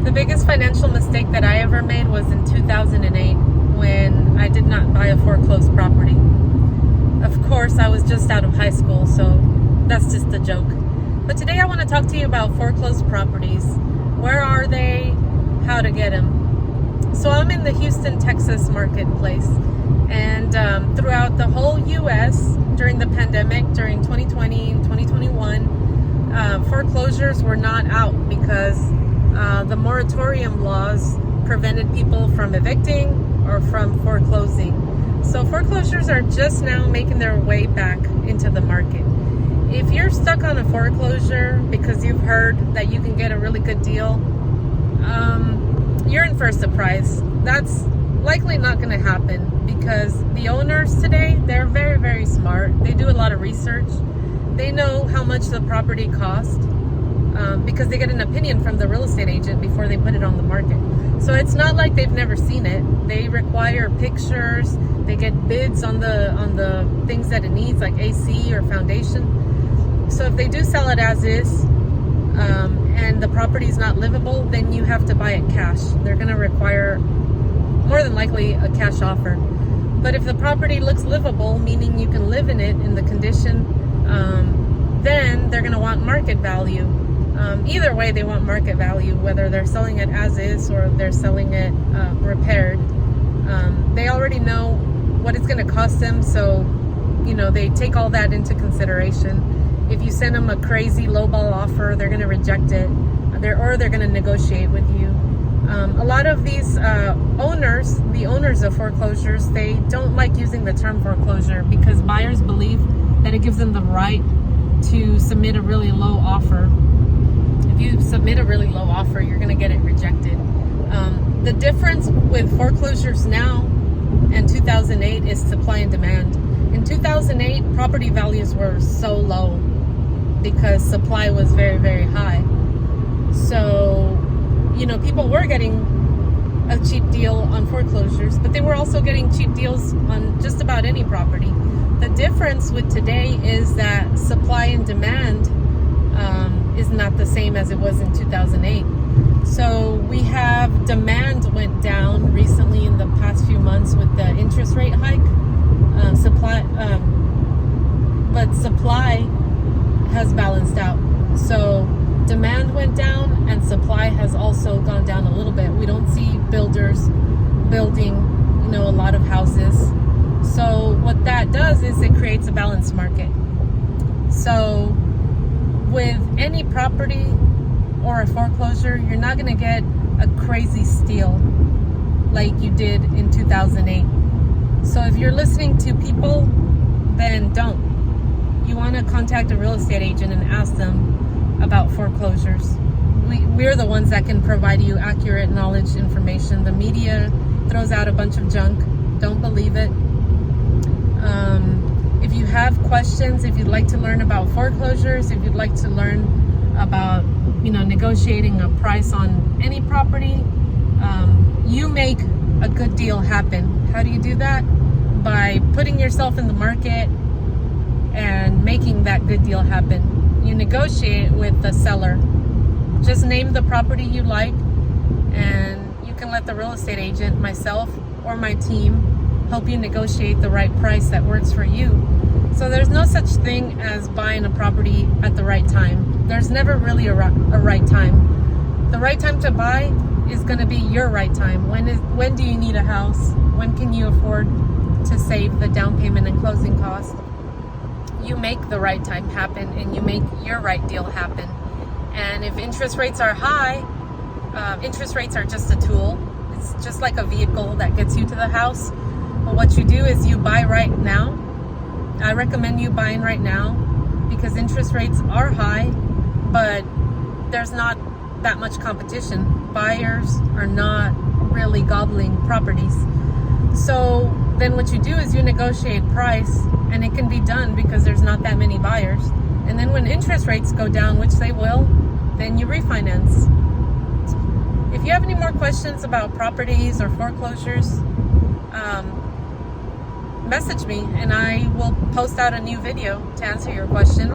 The biggest financial mistake that I ever made was in 2008 when I did not buy a foreclosed property. Of course, I was just out of high school, so that's just a joke. But today I want to talk to you about foreclosed properties. Where are they? How to get them. So I'm in the Houston, Texas marketplace, and throughout the whole U.S. during the pandemic, during 2020 and 2021, foreclosures were not out because the moratorium laws prevented people from evicting or from foreclosing. So foreclosures are just now making their way back into the market. If you're stuck on a foreclosure because you've heard that you can get a really good deal, you're in for a surprise. That's likely not going to happen because the owners today, they're very, very smart. They do a lot of research. They know how much the property cost because they get an opinion from the real estate agent before they put it on the market. So it's not like they've never seen it. They require pictures. They get bids on the things that it needs, like AC or foundation. So if they do sell it as is, and the property is not livable, then you have to buy it cash. They're going to require more than likely a cash offer. But if the property looks livable, meaning you can live in it in the condition, then they're going to want market value. Either way, they want market value, whether they're selling it as is or they're selling it repaired. They already know what it's going to cost them, so they take all that into consideration. If you send them a crazy lowball offer, they're going to reject it, or they're going to negotiate with you. A lot of these the owners of foreclosures, they don't like using the term foreclosure because buyers believe that it gives them the right to submit a really low offer. If you submit a really low offer, you're going to get it rejected. The difference with foreclosures now and 2008 is supply and demand. In 2008, property values were so low because supply was very, very high. So, people were getting a cheap deal on foreclosures, but they were also getting cheap deals on just about any property. The difference with today is that supply and demand is not the same as it was in 2008. So we have demand went down recently in the past few months with the interest rate hike. But supply has balanced out. So demand went down and supply has also gone down a little bit. We don't see builders building, a lot of houses. So what that does is it creates a balanced market. So with any property or a foreclosure, you're not going to get a crazy steal like you did in 2008. So if you're listening to people, then don't. You want to contact a real estate agent and ask them about foreclosures. We're the ones that can provide you accurate knowledge information. The media throws out a bunch of junk. Don't believe it. If you have questions, if you'd like to learn about foreclosures, if you'd like to learn about negotiating a price on any property, you make a good deal happen. How do you do that? By putting yourself in the market and making that good deal happen. You negotiate with the seller. Just name the property you like, and you can let the real estate agent, myself, or my team help you negotiate the right price that works for you. So there's no such thing as buying a property at the right time. There's never really a right time. The right time to buy is going to be your right time. When do you need a house? When can you afford to save the down payment and closing cost? You make the right time happen, and you make your right deal happen. And if interest rates are high, interest rates are just a tool. It's just like a vehicle that gets you to the house. But what you do is you buy right now. I recommend you buying right now because interest rates are high, but there's not that much competition. Buyers are not really gobbling properties. So then what you do is you negotiate price, and it can be done because there's not that many buyers. And then when interest rates go down, which they will, then you refinance. If you have any more questions about properties or foreclosures, message me and I will post out a new video to answer your question.